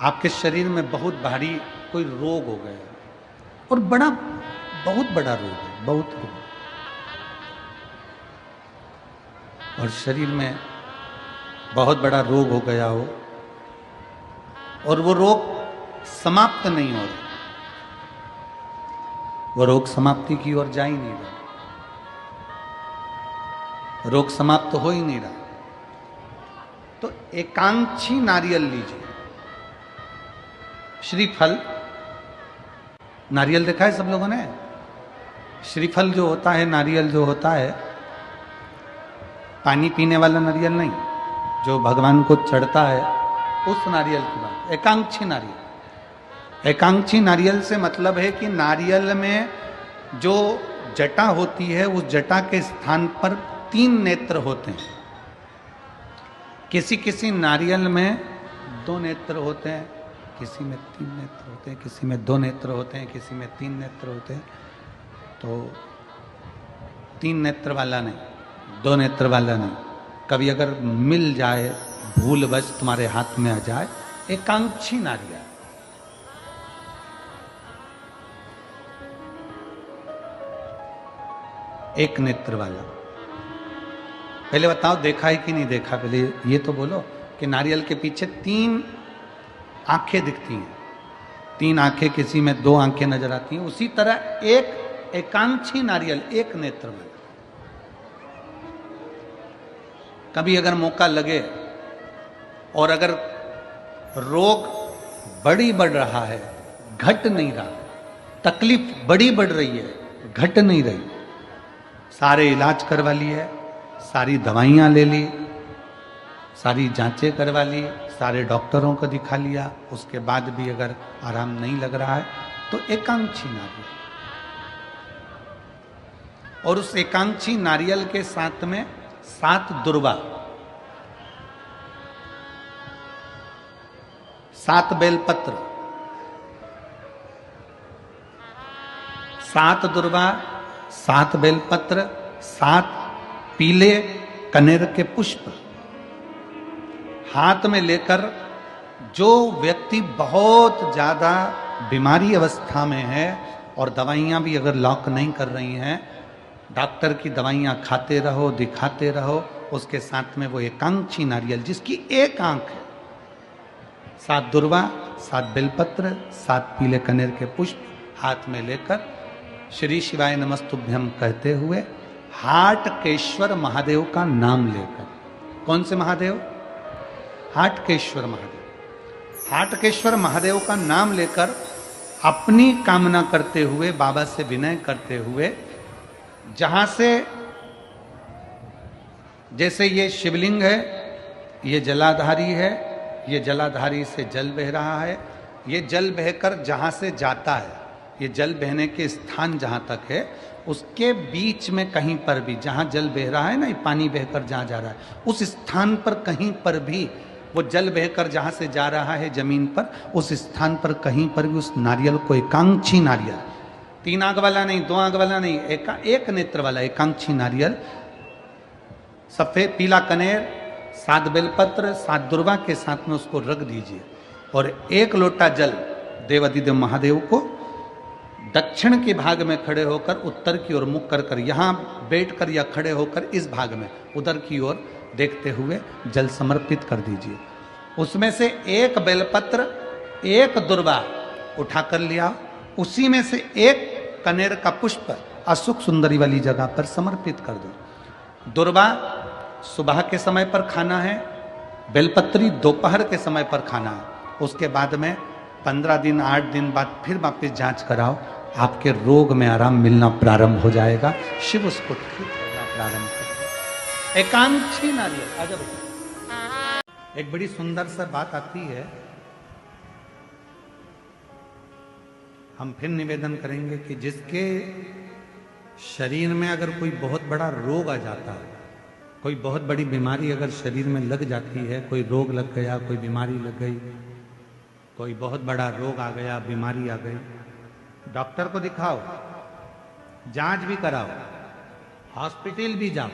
आपके शरीर में बहुत भारी कोई रोग हो गया और बहुत बड़ा रोग है, बहुत रोग, और शरीर में बहुत बड़ा रोग हो गया हो और वो रोग समाप्त नहीं हो रहा, वो रोग समाप्ति की ओर जा ही नहीं रहा, रोग समाप्त हो ही नहीं रहा, तो एकांक्षी नारियल लीजिए। श्रीफल, नारियल देखा है सब लोगों ने? श्रीफल जो होता है, नारियल जो होता है, पानी पीने वाला नारियल नहीं, जो भगवान को चढ़ता है उस नारियल की बात। एकांक्षी नारियल, एकांक्षी नारियल से मतलब है कि नारियल में जो जटा होती है उस जटा के स्थान पर 3 नेत्र होते हैं। किसी किसी नारियल में 2 नेत्र होते हैं, किसी में 3 नेत्र होते हैं, किसी में 2 नेत्र होते हैं, किसी में 3 नेत्र होते हैं। तो 3 नेत्र वाला नहीं, 2 नेत्र वाला नहीं, कभी अगर मिल जाए, भूलवश तुम्हारे हाथ में आ जाए, एकांक्षी नारियल। एक नेत्र वाला। पहले बताओ देखा है कि नहीं देखा? पहले ये तो बोलो कि नारियल के पीछे 3 आंखें दिखती हैं, 3 आंखें, किसी में 2 आंखें नजर आती हैं। उसी तरह एक एकांक्षी नारियल, एक नेत्र वाला। कभी अगर मौका लगे और अगर रोग बढ़ रहा है, घट नहीं रहा, तकलीफ बढ़ रही है, घट नहीं रही, सारे इलाज करवा लिए, सारी दवाइयाँ ले ली, सारी जांचें करवा ली, सारे डॉक्टरों को दिखा लिया, उसके बाद भी अगर आराम नहीं लग रहा है तो एकांक्षी नारियल। और उस एकांक्षी नारियल के साथ में 7 दुर्वा, 7 बेलपत्र, 7 दुर्वा, 7 बेलपत्र, 7 पीले कनेर के पुष्प हाथ में लेकर, जो व्यक्ति बहुत ज्यादा बीमारी अवस्था में है और दवाइयां भी अगर लॉक नहीं कर रही हैं, डॉक्टर की दवाइयां खाते रहो, दिखाते रहो, उसके साथ में वो एकांक्षी नारियल जिसकी एक आंख है, 7 दुर्वा, 7 बेलपत्र, 7 पीले कनेर के पुष्प हाथ में लेकर श्री शिवाय नमस्तुभ्यम कहते हुए हाटकेश्वर महादेव का नाम लेकर। कौन से महादेव? हाटकेश्वर महादेव। हाटकेश्वर महादेव का नाम लेकर अपनी कामना करते हुए, बाबा से विनय करते हुए, जहां से, जैसे ये शिवलिंग है, ये जलाधारी है, ये जलाधारी से जल बह रहा है, ये जल बहकर जहां से जाता है, ये जल बहने के स्थान जहां तक है, उसके बीच में कहीं पर भी, जहां जल बह रहा है ना, ये पानी बहकर जहां जा रहा है, उस स्थान पर कहीं पर भी, वो जल बहकर जहां से जा रहा है जमीन पर, उस स्थान पर कहीं पर भी उस नारियल को, एकांक्षी नारियल, 3 आंख वाला नहीं, 2 आंख वाला नहीं, एक नेत्र वाला एकांक्षी नारियल, सफेद पीला कनेर, 7 बेलपत्र, 7 दुर्वा के साथ में उसको रख दीजिए और 1 लोटा जल देवाधिदेव महादेव को दक्षिण के भाग में खड़े होकर, उत्तर की ओर मुख कर यहाँ बैठकर या खड़े होकर इस भाग में उधर की ओर देखते हुए जल समर्पित कर दीजिए। उसमें से 1 बेलपत्र, 1 दुर्वा उठा कर लिया, उसी में से 1 कनेर का पुष्प अशोक सुंदरी वाली जगह पर समर्पित कर दो। दुर्वा सुबह के समय पर खाना है, बेलपत्री दोपहर के समय पर खाना है। उसके बाद में 15 दिन 8 दिन बाद फिर वापस जांच कराओ, आपके रोग में आराम मिलना प्रारंभ हो जाएगा, शिव उसको ठीक करना प्रारंभ कर देगा। एकांक्षी नारियल। अजब एक बड़ी सुंदर सा बात आती है, हम फिर निवेदन करेंगे कि जिसके शरीर में अगर कोई बहुत बड़ा रोग आ जाता है, कोई बहुत बड़ी बीमारी अगर शरीर में लग जाती है, कोई रोग लग गया, कोई बीमारी लग गई, कोई बहुत बड़ा रोग आ गया, बीमारी आ गई, डॉक्टर को दिखाओ, जांच भी कराओ, हॉस्पिटल भी जाओ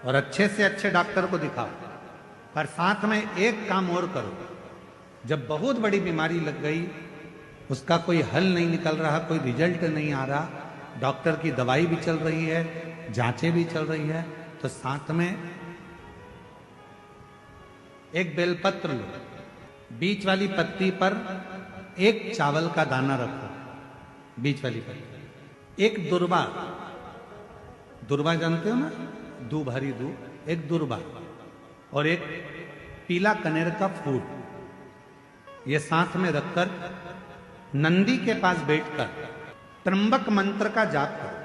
और अच्छे से अच्छे डॉक्टर को दिखाओ। पर साथ में एक काम और करो, जब बहुत बड़ी बीमारी लग गई, उसका कोई हल नहीं निकल रहा, कोई रिजल्ट नहीं आ रहा, डॉक्टर की दवाई भी चल रही है, जांचें भी चल रही है, तो साथ में एक बेलपत्र लो, बीच वाली पत्ती पर एक चावल का दाना रखो, बीच वाली पत्ती, एक दुर्वा, दुर्वा जानते हो ना, दूब, हरी दूब, एक दुर्वा और एक पीला कनेर का फूल, ये साथ में रखकर नंदी के पास बैठकर त्र्यंबक मंत्र का जाप करो।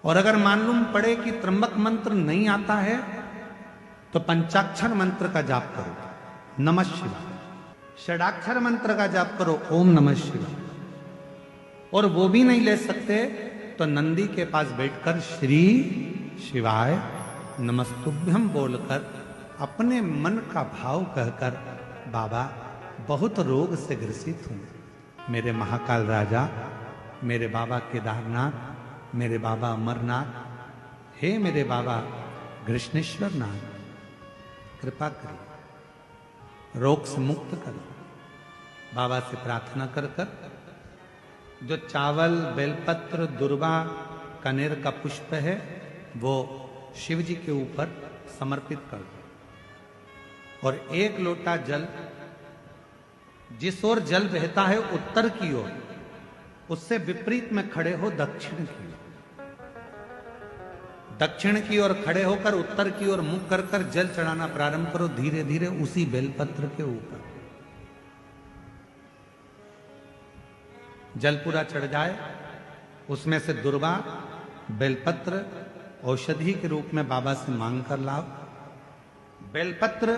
और अगर मालूम पड़े कि त्र्यंबक मंत्र नहीं आता है तो पंचाक्षर मंत्र का जाप करो, नमः शिवाय। षडाक्षर मंत्र का जाप करो, ओम नमः शिवाय। और वो भी नहीं ले सकते तो नंदी के पास बैठकर श्री शिवाय नमस्तुभ्यम बोलकर अपने मन का भाव कहकर, बाबा बहुत रोग से ग्रसित हूं, मेरे महाकाल राजा, मेरे बाबा केदारनाथ, मेरे बाबा अमरनाथ, हे मेरे बाबा कृष्णेश्वर नाथ, कृपा करो, रोग से मुक्त करो। बाबा से प्रार्थना कर कर जो चावल, बेलपत्र, दुर्वा, कनेर का पुष्प है वो शिव जी के ऊपर समर्पित कर दो। और एक लोटा जल, जिस ओर जल बहता है उत्तर की ओर, उससे विपरीत में खड़े हो दक्षिण की ओर, दक्षिण की ओर खड़े होकर उत्तर की ओर मुख कर कर जल चढ़ाना प्रारंभ करो, धीरे धीरे उसी बेलपत्र के ऊपर। जल पूरा चढ़ जाए, उसमें से दुर्वा, बेलपत्र औषधि के रूप में बाबा से मांग कर लाओ। बेलपत्र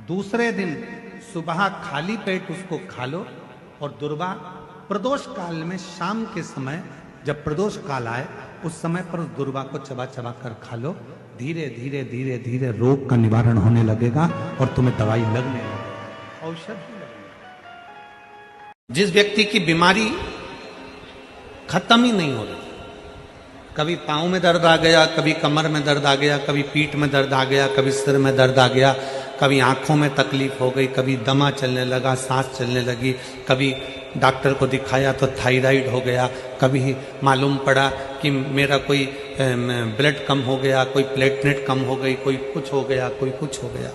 दूसरे दिन सुबह खाली पेट उसको खा लो, और दुर्वा प्रदोष काल में शाम के समय जब प्रदोष काल आए उस समय पर उस दुर्वा को चबा चबा कर खा लो। धीरे धीरे धीरे धीरे रोग का निवारण होने लगेगा और तुम्हें दवाई लगने लगेगी, औषधि लगने। जिस व्यक्ति की बीमारी खत्म ही नहीं हो रही, कभी पाँव में दर्द आ गया, कभी कमर में दर्द आ गया, कभी पीठ में दर्द आ गया, कभी सिर में दर्द आ गया, कभी आंखों में तकलीफ हो गई, कभी दमा चलने लगा, सांस चलने लगी, कभी डॉक्टर को दिखाया तो थायराइड हो गया, कभी मालूम पड़ा कि मेरा कोई ब्लड कम हो गया, कोई प्लेटलेट कम हो गई, कोई कुछ हो गया, कोई कुछ हो गया,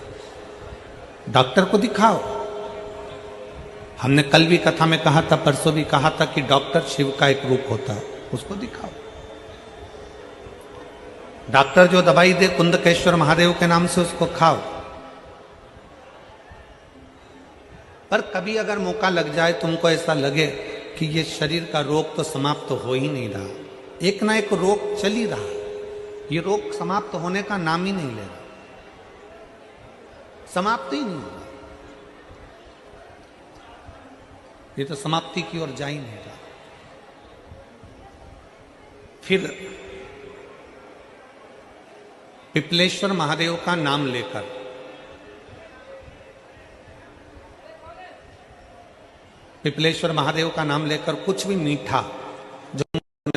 डॉक्टर को दिखाओ। हमने कल भी कथा में कहा था, परसों भी कहा था कि डॉक्टर शिव का एक रूप होता है, उसको दिखाओ। डॉक्टर जो दवाई दे कुंदकेश्वर महादेव के नाम से उसको खाओ। पर कभी अगर मौका लग जाए, तुमको ऐसा लगे कि ये शरीर का रोग तो समाप्त हो ही नहीं रहा, एक ना एक रोग चल ही रहा, ये रोग समाप्त होने का नाम ही नहीं ले रहा, समाप्त ही नहीं हो रहा, ये तो समाप्ति की ओर जा ही नहीं रहा। फिर पिपलेश्वर महादेव का नाम लेकर पिपलेश्वर महादेव का नाम लेकर कुछ भी मीठा जो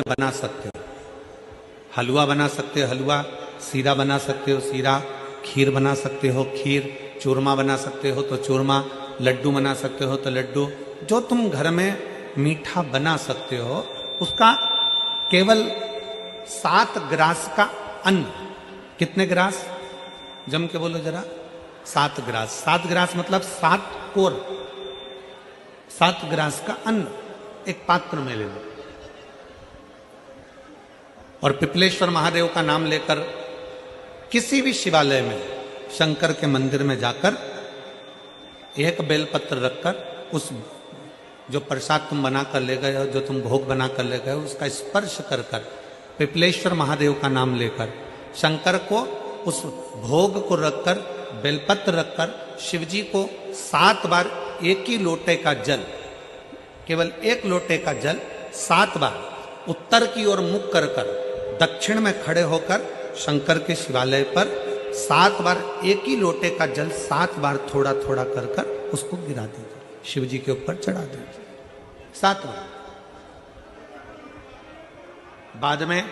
बना सकते हो, हलवा बना सकते हो, हलवा, सीरा बना सकते हो, सीरा, खीर बना सकते हो, खीर, चूरमा बना सकते हो तो चूरमा, लड्डू बना सकते हो तो लड्डू, जो तुम घर में मीठा बना सकते हो उसका केवल 7 ग्रास का अन्न। कितने ग्रास? जम के बोलो जरा। 7 ग्रास। 7 ग्रास मतलब 7 कोर, 7 ग्रास का अन्न एक पात्र में ले लो और पिपलेश्वर महादेव का नाम लेकर किसी भी शिवालय में, शंकर के मंदिर में जाकर एक बेलपत्र रखकर उस जो प्रसाद तुम बना कर ले गए हो, जो तुम भोग बना कर ले गए हो, उसका स्पर्श कर कर पिपलेश्वर महादेव का नाम लेकर शंकर को उस भोग को रखकर, बेलपत्र रखकर शिवजी को 7 बार एक ही लोटे का जल, केवल एक लोटे का जल 7 बार उत्तर की ओर मुख कर कर दक्षिण में खड़े होकर शंकर के शिवालय पर 7 बार एक ही लोटे का जल 7 बार थोड़ा थोड़ा कर कर उसको गिरा दीजिए, शिवजी के ऊपर चढ़ा दीजिए 7 बार। बाद में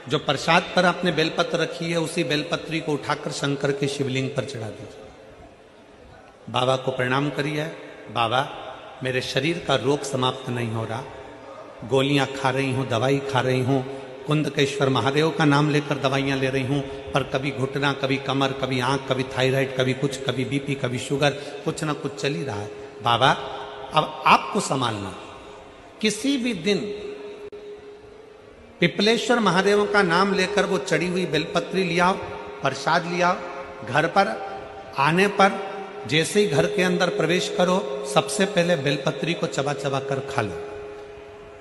जो प्रसाद पर आपने बेलपत्र रखी है उसी बेलपत्री को उठाकर शंकर के शिवलिंग पर चढ़ा दीजिए। बाबा को प्रणाम करिए। बाबा, मेरे शरीर का रोग समाप्त नहीं हो रहा, गोलियां खा रही हूं, दवाई खा रही हूं, कुंदकेश्वर महादेव का नाम लेकर दवाइयां ले रही हूं, पर कभी घुटना, कभी कमर, कभी आंख, कभी थायराइड, कभी कुछ, कभी बीपी, कभी शुगर, कुछ ना कुछ चल ही रहा है। बाबा, अब आपको संभालना। किसी भी दिन पिपलेश्वर महादेव का नाम लेकर वो चढ़ी हुई बेलपत्री लियाओ, प्रसाद लियाओ। घर पर आने पर जैसे ही घर के अंदर प्रवेश करो, सबसे पहले बेलपत्री को चबा चबा कर खा लो।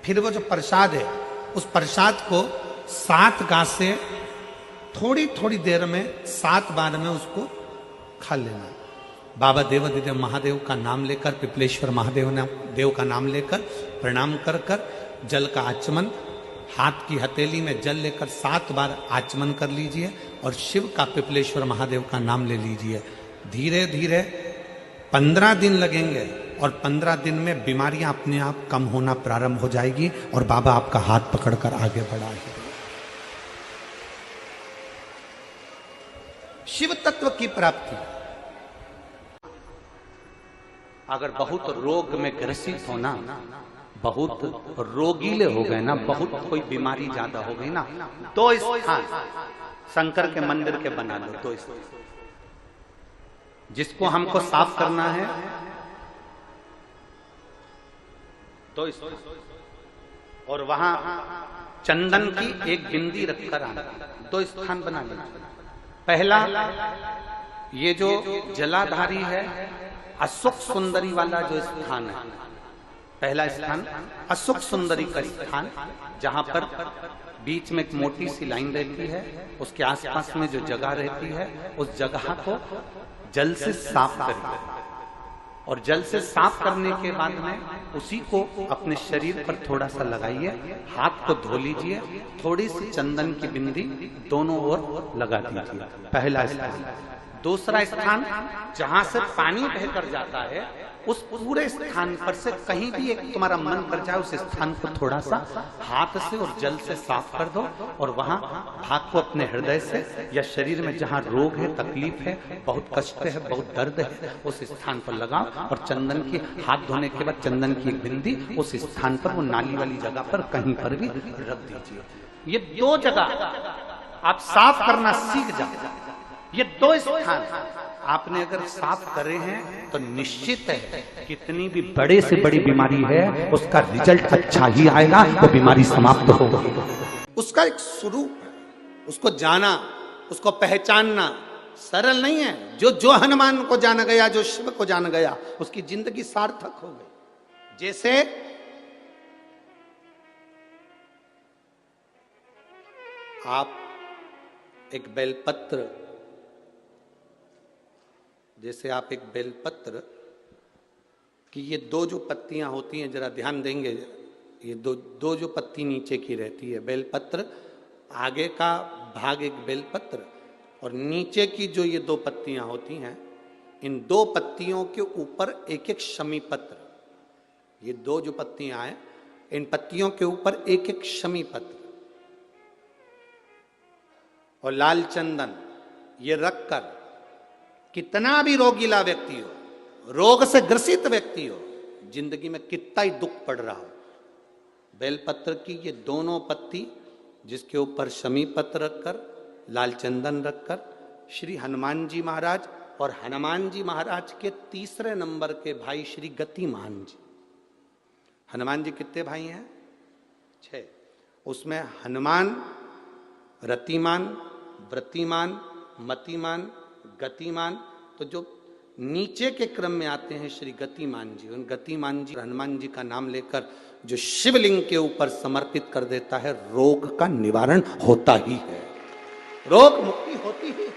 फिर वो जो प्रसाद है, उस प्रसाद को 7 गांठ से थोड़ी थोड़ी देर में 7 बार में उसको खा लेना। बाबा देवाधिदेव महादेव का नाम लेकर, पिपलेश्वर देव का नाम लेकर प्रणाम कर कर जल का आचमन, हाथ की हथेली में जल लेकर 7 बार आचमन कर लीजिए और शिव का, पिपलेश्वर महादेव का नाम ले लीजिए। धीरे धीरे 15 दिन लगेंगे और 15 दिन में बीमारियां अपने आप कम होना प्रारंभ हो जाएगी और बाबा आपका हाथ पकड़कर आगे बढ़ाएंगे। शिव तत्व की प्राप्ति। अगर बहुत रोग में ग्रसित हो ना, बहुत रोगीले हो गए ना, बहुत कोई बीमारी ज्यादा हो गई ना, तो स्थान शंकर के मंदिर के बना लो। तो जिसको हमको साफ करना है तो और वहां चंदन की एक बिंदी रखकर आना, 2 स्थान बना लीजिए। पहला, ये जो जलाधारी है, अशोक सुंदरी वाला जो स्थान है, पहला स्थान अशोक सुंदरी का स्थान, जहां पर बीच में एक मोटी सी लाइन रहती है, उसके आसपास में जो जगह रहती है, उस जगह को जल से साफ करिए और जल से साफ करने के बाद में उसी को अपने शरीर पर थोड़ा सा लगाइए, हाथ को धो लीजिए, थोड़ी सी चंदन की बिंदी दोनों ओर लगा दीजिए। पहला स्थान। दूसरा स्थान, जहां से पानी बहकर जाता है, उस पूरे स्थान पर से कहीं भी एक तुम्हारा मन कर जाए, उस स्थान को थोड़ा सा हाथ से और जल से साफ कर दो और वहां हाथ को अपने हृदय से या शरीर में जहां रोग है, तकलीफ है, बहुत कष्ट है, बहुत दर्द है, उस स्थान पर लगाओ और चंदन की, हाथ धोने के बाद चंदन की एक बिंदी उस स्थान पर, वो नाली वाली जगह पर कहीं पर भी रख दीजिए। ये 2 जगह आप साफ करना सीख जाओ। ये 2 स्थान आपने अगर साफ करे हैं तो निश्चित है कितनी भी बड़े से बड़ी बीमारी है, उसका रिजल्ट अच्छा ही आएगा, वो बीमारी समाप्त होगा। उसका एक स्वरूप है, उसको जाना, उसको पहचानना सरल नहीं है। जो हनुमान को जान गया, जो शिव को जान गया, उसकी जिंदगी सार्थक हो गई। जैसे आप एक बेलपत्र, जैसे आप एक बेलपत्र की ये 2 जो पत्तियां होती हैं, जरा ध्यान देंगे, ये दो जो पत्ती नीचे की रहती है बेलपत्र, आगे का भाग एक बेलपत्र और नीचे की जो ये 2 पत्तियां होती हैं, इन 2 पत्तियों के ऊपर एक एक शमी पत्र। ये 2 जो पत्तियां हैं, इन पत्तियों के ऊपर एक एक शमी पत्र और लाल चंदन, ये रखकर कितना भी रोगीला व्यक्ति हो, रोग से ग्रसित व्यक्ति हो, जिंदगी में कितना ही दुख पड़ रहा हो, बेलपत्र की ये दोनों पत्ती जिसके ऊपर शमी पत्र रखकर, लाल चंदन रखकर, श्री हनुमान जी महाराज और हनुमान जी महाराज के तीसरे नंबर के भाई श्री गतिमान जी। हनुमान जी कितने भाई हैं? 6। उसमें हनुमान, रतिमान, व्रतिमान, मतिमान, गतिमान, तो जो नीचे के क्रम में आते हैं श्री गतिमान जी, उन गतिमान जी, हनुमान जी का नाम लेकर जो शिवलिंग के ऊपर समर्पित कर देता है, रोग का निवारण होता ही है, रोग मुक्ति होती ही।